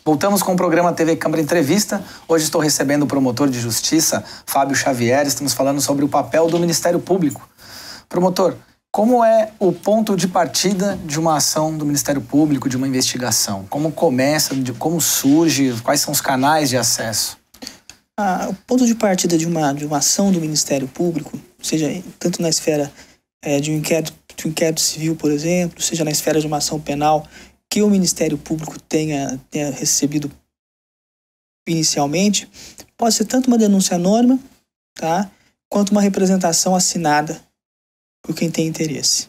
Voltamos com o programa TV Câmara Entrevista. Hoje estou recebendo o promotor de justiça, Fábio Xavier. Estamos falando sobre o papel do Ministério Público. Promotor, como é o ponto de partida de uma ação do Ministério Público, de uma investigação? Como começa, como surge, quais são os canais de acesso? O ponto de partida de uma ação do Ministério Público, seja tanto na esfera de um inquérito civil, por exemplo, seja na esfera de uma ação penal, que o Ministério Público tenha recebido inicialmente, pode ser tanto uma denúncia anônima, tá, quanto uma representação assinada por quem tem interesse.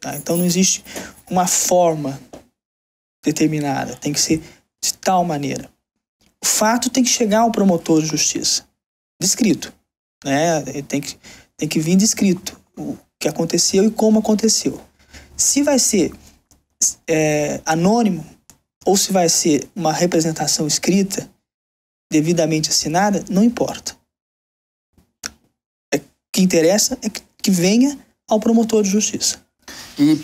Tá? Então não existe uma forma determinada, tem que ser de tal maneira. O fato tem que chegar ao promotor de justiça, descrito, né? Tem que vir descrito o que aconteceu e como aconteceu. Se vai ser anônimo ou se vai ser uma representação escrita, devidamente assinada, não importa. O que interessa é que venha ao promotor de justiça. E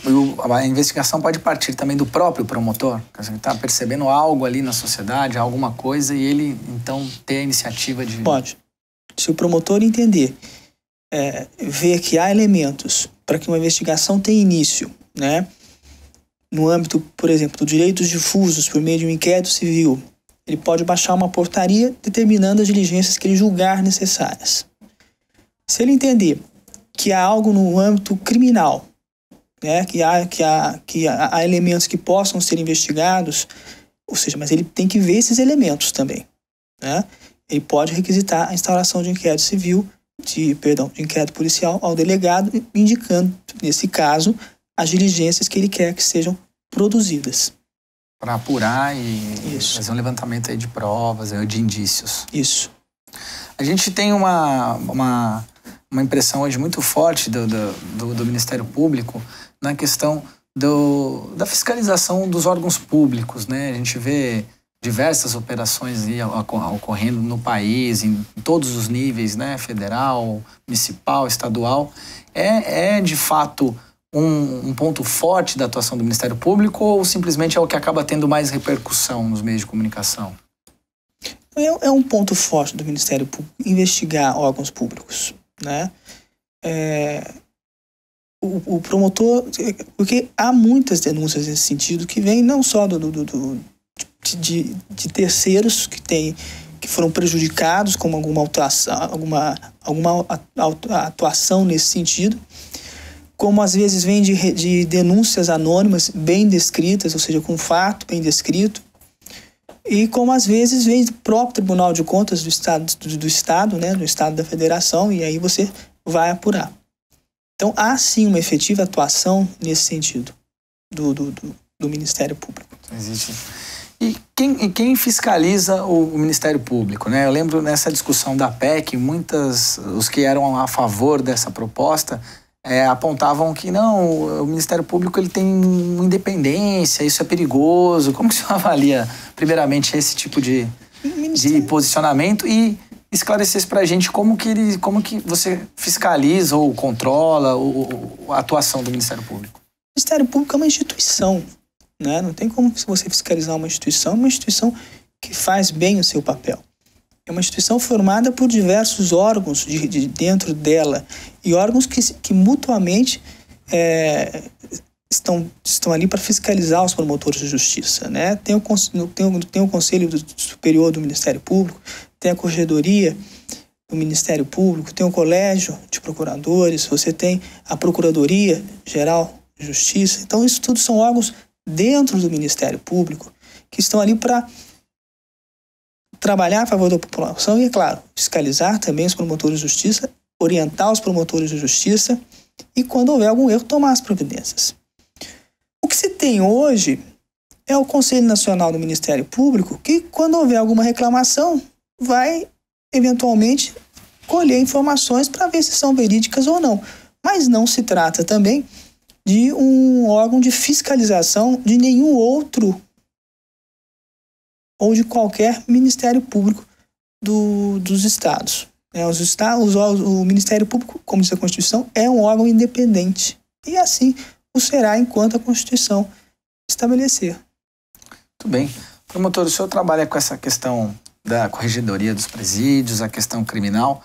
a investigação pode partir também do próprio promotor? Ele está percebendo algo ali na sociedade, alguma coisa, e ele, então, ter a iniciativa de... Pode. Se o promotor entender, ver que há elementos para que uma investigação tenha início, né? No âmbito, por exemplo, dos direitos difusos por meio de um inquérito civil, ele pode baixar uma portaria determinando as diligências que ele julgar necessárias. Se ele entender que há algo no âmbito criminal, né, que há elementos que possam ser investigados, ou seja, mas ele tem que ver esses elementos também, né? Ele pode requisitar a instauração de inquérito civil, de inquérito policial ao delegado, indicando, nesse caso, as diligências que ele quer que sejam produzidas. Para apurar e fazer um levantamento aí de provas, de indícios. Isso. A gente tem uma impressão hoje muito forte do Ministério Público na questão da fiscalização dos órgãos públicos, né? A gente vê diversas operações aí ocorrendo no país, em todos os níveis, né? Federal, municipal, estadual. É de fato um ponto forte da atuação do Ministério Público ou simplesmente é o que acaba tendo mais repercussão nos meios de comunicação? É um ponto forte do Ministério Público investigar órgãos públicos, né? O promotor, porque há muitas denúncias nesse sentido que vêm não só de terceiros que foram prejudicados com alguma atuação nesse sentido, como às vezes vem de denúncias anônimas bem descritas, ou seja, com fato bem descrito, e como às vezes vem do próprio Tribunal de Contas do Estado, né, do Estado da Federação, e aí você vai apurar. Então há sim uma efetiva atuação nesse sentido do Ministério Público. Existe. E quem fiscaliza o Ministério Público, né? Eu lembro nessa discussão da PEC, os que eram a favor dessa proposta apontavam que não, o Ministério Público ele tem independência, isso é perigoso. Como que o senhor avalia, primeiramente, esse tipo de posicionamento e esclarecesse para a gente como que você fiscaliza ou controla a atuação do Ministério Público? O Ministério Público é uma instituição, né? Não tem como você fiscalizar uma instituição que faz bem o seu papel. É uma instituição formada por diversos órgãos de dentro dela e órgãos que mutuamente estão ali para fiscalizar os promotores de justiça, né? Tem o Conselho Superior do Ministério Público, tem a Corregedoria do Ministério Público, tem o Colégio de Procuradores, você tem a Procuradoria Geral de Justiça. Então, isso tudo são órgãos dentro do Ministério Público que estão ali para trabalhar a favor da população e, é claro, fiscalizar também os promotores de justiça, orientar os promotores de justiça e, quando houver algum erro, tomar as providências. O que se tem hoje é o Conselho Nacional do Ministério Público que, quando houver alguma reclamação, vai, eventualmente, colher informações para ver se são verídicas ou não. Mas não se trata também de um órgão de fiscalização de nenhum outro ou de qualquer Ministério Público dos estados. O Ministério Público, como diz a Constituição, é um órgão independente. E assim o será enquanto a Constituição estabelecer. Muito bem. Promotor, o senhor trabalha com essa questão da corregedoria dos presídios, a questão criminal.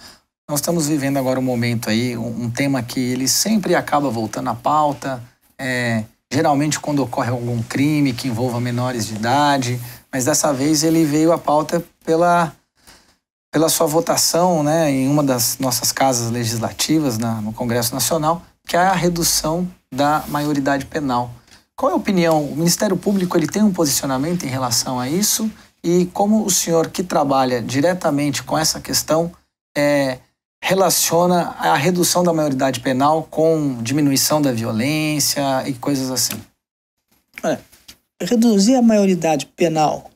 Nós estamos vivendo agora um momento aí, um tema que ele sempre acaba voltando à pauta, geralmente quando ocorre algum crime que envolva menores de idade, mas dessa vez ele veio à pauta pela sua votação, né, em uma das nossas casas legislativas no Congresso Nacional, que é a redução da maioridade penal. Qual é a opinião? O Ministério Público ele tem um posicionamento em relação a isso? E como o senhor que trabalha diretamente com essa questão relaciona a redução da maioridade penal com diminuição da violência e coisas assim? Olha, reduzir a maioridade penal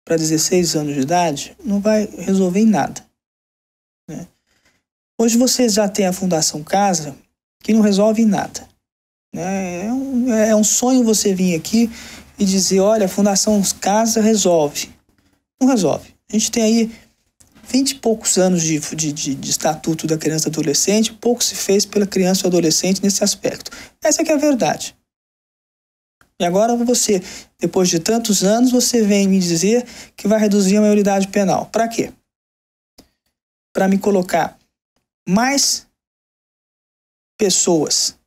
para 16 anos de idade não vai resolver em nada, né? Hoje você já tem a Fundação Casa, que não resolve em nada, né? É um sonho você vir aqui e dizer, olha, a Fundação Casa resolve. Não resolve. A gente tem aí 20 e poucos anos de estatuto da criança e adolescente, pouco se fez pela criança e adolescente nesse aspecto. Essa que é a verdade. E agora você, depois de tantos anos, você vem me dizer que vai reduzir a maioridade penal. Para quê? Para me colocar mais pessoas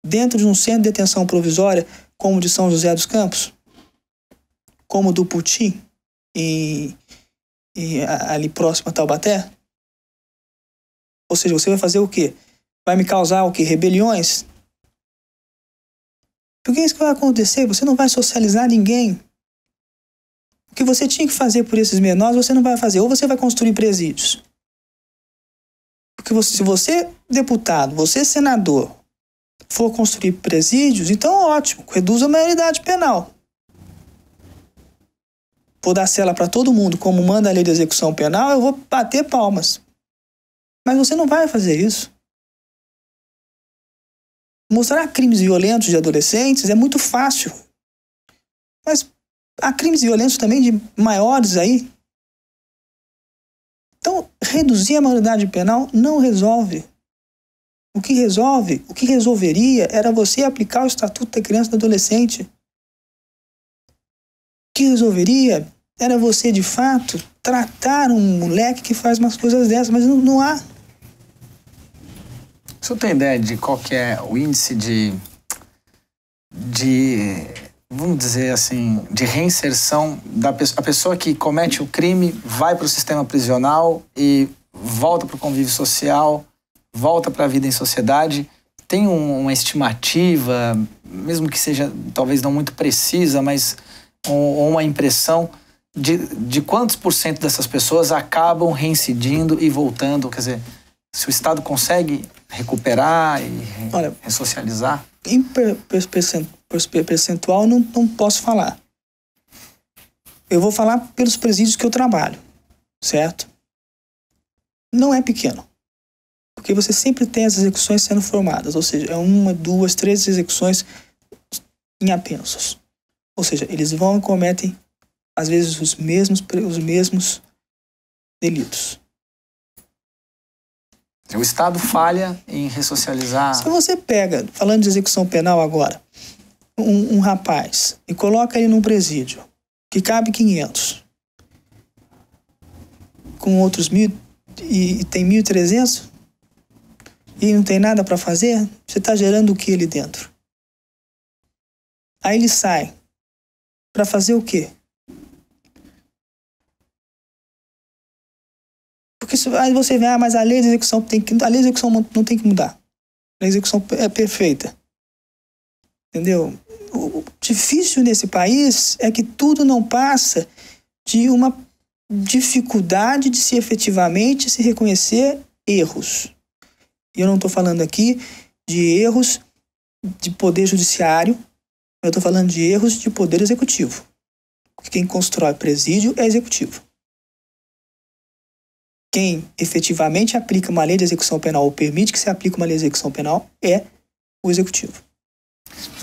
dentro de um centro de detenção provisória, como o de São José dos Campos, como o do Putim, e ali próximo a Taubaté? Ou seja, você vai fazer o quê? Vai me causar o quê? Rebeliões? Porque é isso que vai acontecer. Você não vai socializar ninguém. O que você tinha que fazer por esses menores, você não vai fazer. Ou você vai construir presídios. Porque se você, deputado, você, senador, for construir presídios, então ótimo, reduz a maioridade penal. Vou dar cela para todo mundo, como manda a lei de execução penal, eu vou bater palmas. Mas você não vai fazer isso. Mostrar crimes violentos de adolescentes é muito fácil. Mas há crimes violentos também de maiores aí. Então, reduzir a maioridade penal não resolve. O que resolveria era você aplicar o Estatuto da Criança e do Adolescente. O que resolveria era você, de fato, tratar um moleque que faz umas coisas dessas, mas não há. O senhor tem ideia de qual que é o índice de vamos dizer assim, de reinserção da pessoa? A pessoa que comete o crime vai para o sistema prisional e volta para o convívio social, volta para a vida em sociedade. Tem uma estimativa, mesmo que seja talvez não muito precisa, mas uma impressão de quantos por cento dessas pessoas acabam reincidindo e voltando? Quer dizer, se o Estado consegue recuperar e ressocializar? Em percentual não posso falar. Eu vou falar pelos presídios que eu trabalho, certo? Não é pequeno. Porque você sempre tem as execuções sendo formadas, ou seja, é 1, 2, 3 execuções em apensos. Ou seja, eles vão e cometem, às vezes, os mesmos delitos. O Estado falha em ressocializar... Se você pega, falando de execução penal agora, um rapaz e coloca ele num presídio que cabe 500, com outros 1.000 e tem 1.300, e não tem nada para fazer, você está gerando o que ali dentro? Aí ele sai para fazer o quê? Porque aí você vê, mas a lei de execução não tem que mudar. A execução é perfeita. Entendeu? O difícil nesse país é que tudo não passa de uma dificuldade de se efetivamente se reconhecer erros. E eu não estou falando aqui de erros de poder judiciário, eu estou falando de erros de poder executivo. Porque quem constrói presídio é executivo. Quem efetivamente aplica uma lei de execução penal ou permite que se aplique uma lei de execução penal é o executivo.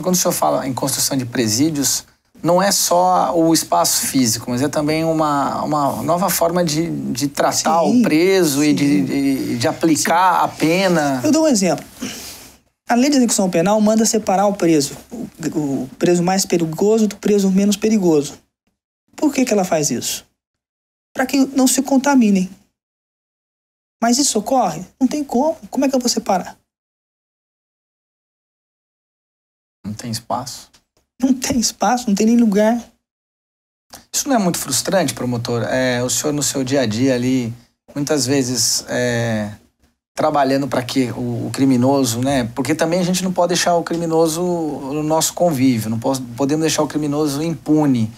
Quando o senhor fala em construção de presídios, não é só o espaço físico, mas é também uma nova forma de tratar o preso e de aplicar a pena. Eu dou um exemplo. A lei de execução penal manda separar o preso mais perigoso do preso menos perigoso. Por que ela faz isso? Para que não se contaminem. Mas isso ocorre? Não tem como. Como é que eu vou separar? Não tem espaço. Não tem espaço, não tem nem lugar. Isso não é muito frustrante, promotor? O senhor no seu dia a dia ali, muitas vezes trabalhando para que o criminoso, né? Porque também a gente não pode deixar o criminoso no nosso convívio, não podemos deixar o criminoso impune.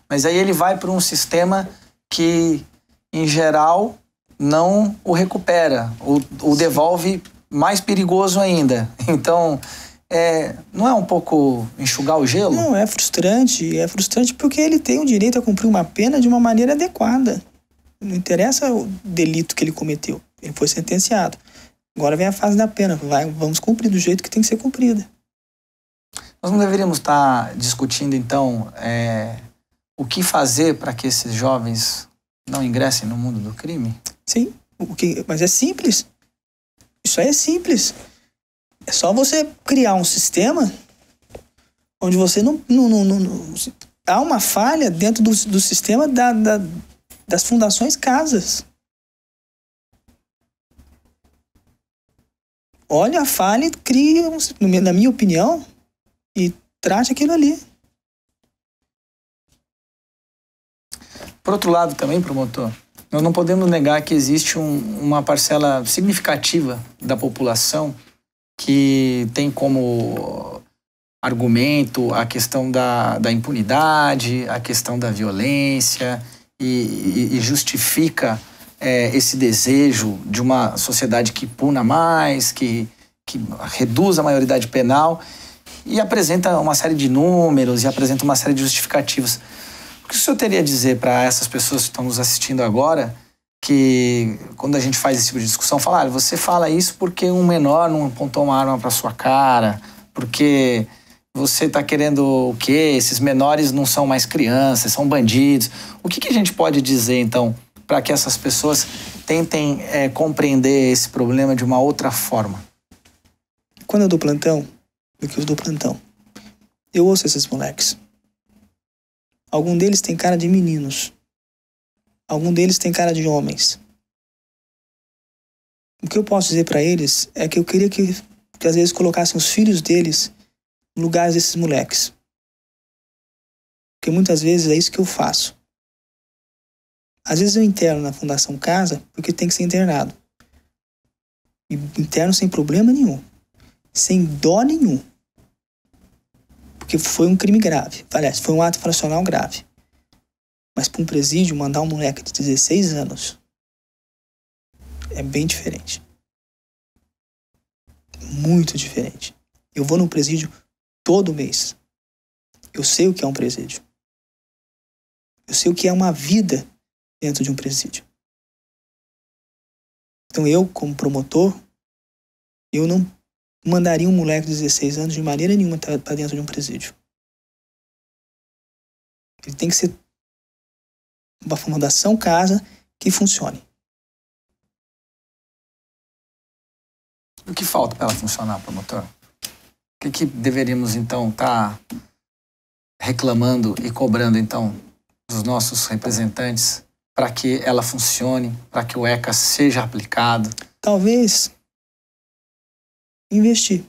Mas aí ele vai para um sistema que, em geral, não o recupera, o devolve mais perigoso ainda. Então, não é um pouco enxugar o gelo? Não, é frustrante. É frustrante porque ele tem o direito a cumprir uma pena de uma maneira adequada. Não interessa o delito que ele cometeu. Ele foi sentenciado. Agora vem a fase da pena. Vamos cumprir do jeito que tem que ser cumprida. Nós não deveríamos estar discutindo, então, o que fazer para que esses jovens não ingressem no mundo do crime? Sim, mas é simples. Isso aí é simples. É só você criar um sistema onde você não há uma falha dentro do sistema das fundações casas. Olha a falha e cria, na minha opinião, e trate aquilo ali. Por outro lado também, promotor, nós não podemos negar que existe uma parcela significativa da população que tem como argumento a questão da impunidade, a questão da violência e justifica esse desejo de uma sociedade que puna mais, que reduza a maioridade penal e apresenta uma série de números e apresenta uma série de justificativas. O que o senhor teria a dizer para essas pessoas que estão nos assistindo agora, que quando a gente faz esse tipo de discussão, fala, você fala isso porque um menor não apontou uma arma para sua cara, porque você está querendo o quê? Esses menores não são mais crianças, são bandidos. O que a gente pode dizer, então, para que essas pessoas tentem compreender esse problema de uma outra forma? Quando eu dou plantão, eu ouço esses moleques. Algum deles tem cara de meninos. Algum deles tem cara de homens. O que eu posso dizer para eles é que eu queria que às vezes colocassem os filhos deles no lugar desses moleques. Porque muitas vezes é isso que eu faço. Às vezes eu interno na Fundação Casa porque tem que ser internado. E interno sem problema nenhum. Sem dó nenhum. Porque foi um crime grave. Aliás, foi um ato infracional grave. Mas para um presídio, mandar um moleque de 16 anos é bem diferente. Muito diferente. Eu vou num presídio todo mês. Eu sei o que é um presídio. Eu sei o que é uma vida dentro de um presídio. Então eu, como promotor, eu não mandaria um moleque de 16 anos de maneira nenhuma para dentro de um presídio. Ele tem que ser uma fundação casa que funcione. O que falta para ela funcionar, promotor? O que deveríamos, então, estar reclamando e cobrando, então, dos nossos representantes para que ela funcione, para que o ECA seja aplicado? Talvez investir.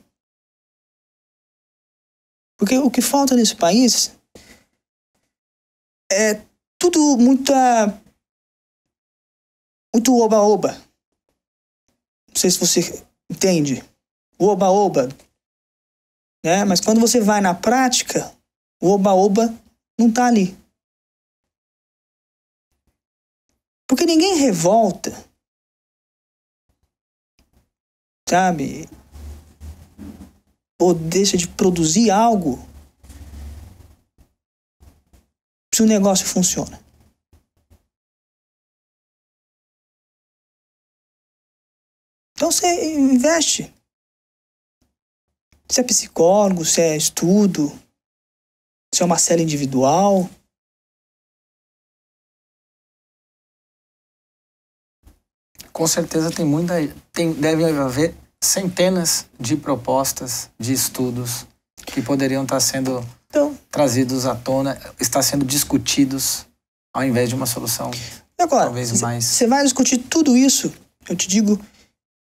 Porque o que falta nesse país é tudo muito oba-oba. Não sei se você entende. Oba-oba. Né? Mas quando você vai na prática, o oba-oba não tá ali. Porque ninguém revolta, sabe? Ou deixa de produzir algo se o negócio funciona. Então você investe. Se é psicólogo, se é estudo, se é uma célula individual. Com certeza deve haver centenas de propostas, de estudos que poderiam estar sendo trazidos à tona, estar sendo discutidos ao invés de uma solução agora, talvez mais... Você vai discutir tudo isso, eu te digo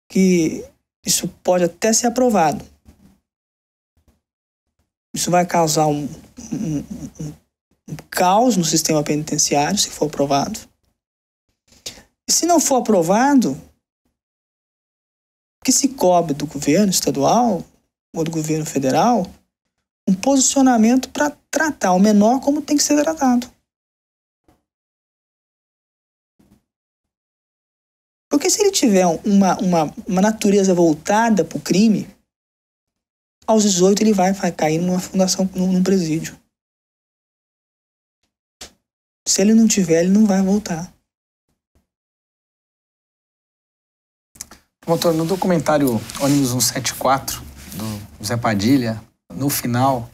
que isso pode até ser aprovado. Isso vai causar um caos no sistema penitenciário, se for aprovado. E se não for aprovado, que se cobre do governo estadual ou do governo federal um posicionamento para tratar o menor como tem que ser tratado. Porque se ele tiver uma natureza voltada para o crime, aos 18 ele vai cair numa fundação, num presídio. Se ele não tiver, ele não vai voltar. Promotor, no documentário Ônibus 174, do Zé Padilha, no final,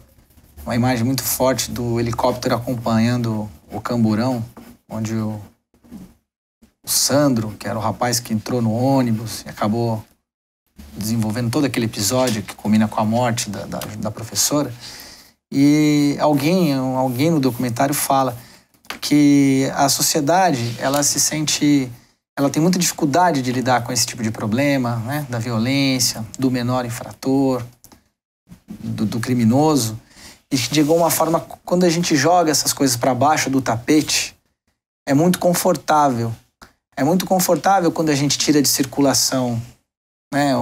uma imagem muito forte do helicóptero acompanhando o Camburão, onde o Sandro, que era o rapaz que entrou no ônibus e acabou desenvolvendo todo aquele episódio que culmina com a morte da professora. E alguém no documentário fala que a sociedade, ela tem muita dificuldade de lidar com esse tipo de problema, né? Da violência, do menor infrator, do criminoso. E que, de alguma forma, quando a gente joga essas coisas para baixo do tapete, é muito confortável. É muito confortável quando a gente tira de circulação, né,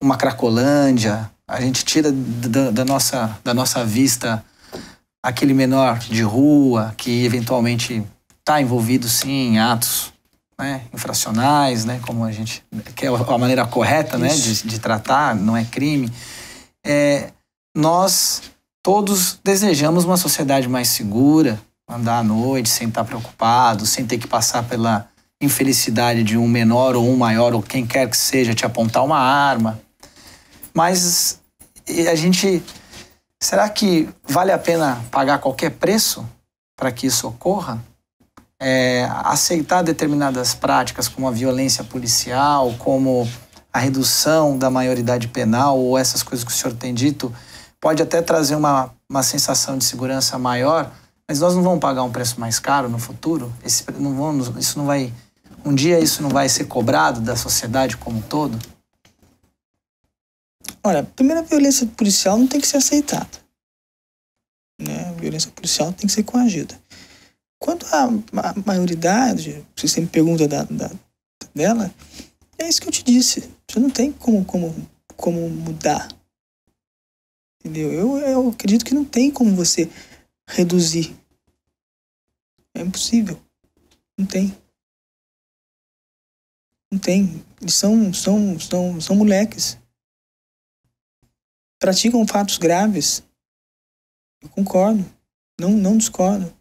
uma Cracolândia, a gente tira da nossa vista aquele menor de rua que eventualmente está envolvido, sim, em atos, né, infracionais, né, como a gente... que é a maneira correta, né, de tratar, não é crime. Nós todos desejamos uma sociedade mais segura, andar à noite sem estar preocupado, sem ter que passar pela infelicidade de um menor ou um maior, ou quem quer que seja, te apontar uma arma. Mas a gente... será que vale a pena pagar qualquer preço para que isso ocorra? Aceitar determinadas práticas como a violência policial, como a redução da maioridade penal, ou essas coisas que o senhor tem dito, pode até trazer uma sensação de segurança maior, mas nós não vamos pagar um preço mais caro no futuro? Isso não vai... um dia isso não vai ser cobrado da sociedade como um todo? Olha, primeiro, a violência policial não tem que ser aceitada, né? A violência policial tem que ser coagida. Quanto à maioridade, se você me pergunta dela, é isso que eu te disse. Você não tem como mudar. Entendeu? Eu acredito que não tem como você reduzir. É impossível. Não tem. Não tem. Eles são moleques. Praticam fatos graves. Eu concordo. Não discordo.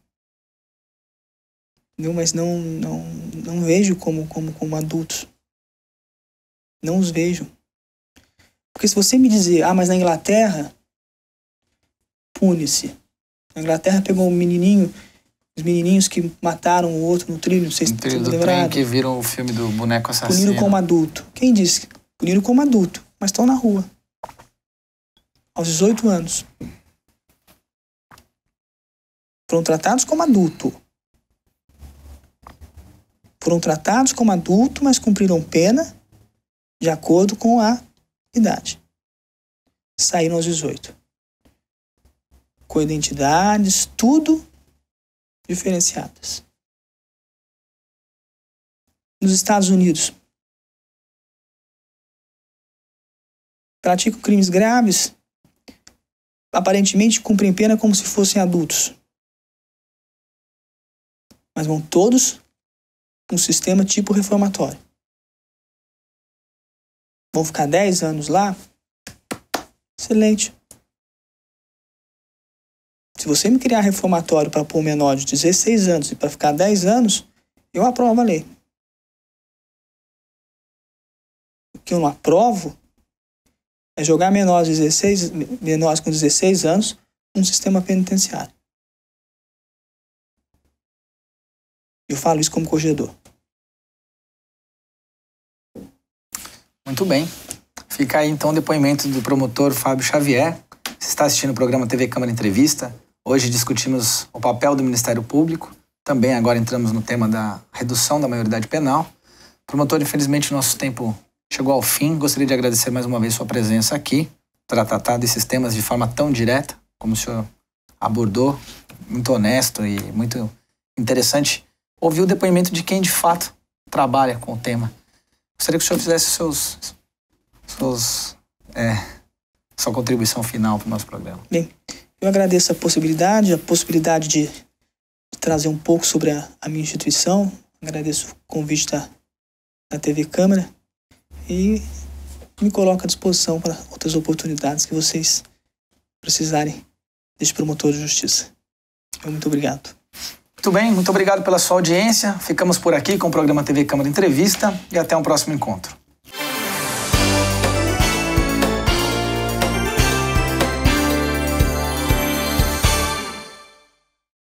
Entendeu? Mas não vejo como adultos. Não os vejo. Porque se você me dizer, mas na Inglaterra, pune-se. Na Inglaterra pegou os menininhos que mataram o outro no trilho, não sei se você tá lembrado. Que viram o filme do boneco assassino. Puniram como adulto. Quem disse? Puniram como adulto, mas estão na rua. Aos 18 anos. Foram tratados como adulto. Foram tratados como adulto, mas cumpriram pena de acordo com a idade. Saíram aos 18. Com identidades, tudo diferenciadas. Nos Estados Unidos, praticam crimes graves, aparentemente cumprem pena como se fossem adultos. Mas vão todos num sistema tipo reformatório. Vão ficar 10 anos lá? Excelente. Se você me criar reformatório para pôr um menor de 16 anos e para ficar 10 anos, eu aprovo a lei. O que eu não aprovo é jogar menores com 16 anos num sistema penitenciário. Eu falo isso como corregedor. Muito bem. Fica aí então o depoimento do promotor Fábio Xavier. Você está assistindo o programa TV Câmara Entrevista. Hoje discutimos o papel do Ministério Público, Também agora entramos no tema da redução da maioridade penal. Promotor, infelizmente, nosso tempo chegou ao fim. Gostaria de agradecer mais uma vez sua presença aqui para tratar desses temas de forma tão direta, como o senhor abordou, muito honesto e muito interessante. Ouvir o depoimento de quem, de fato, trabalha com o tema. Gostaria que o senhor fizesse sua contribuição final para o nosso programa. Bem, eu agradeço a possibilidade de trazer um pouco sobre a minha instituição. Agradeço o convite da TV Câmara e me coloco à disposição para outras oportunidades que vocês precisarem deste promotor de justiça. Muito obrigado. Muito bem, muito obrigado pela sua audiência. Ficamos por aqui com o programa TV Câmara Entrevista e até um próximo encontro.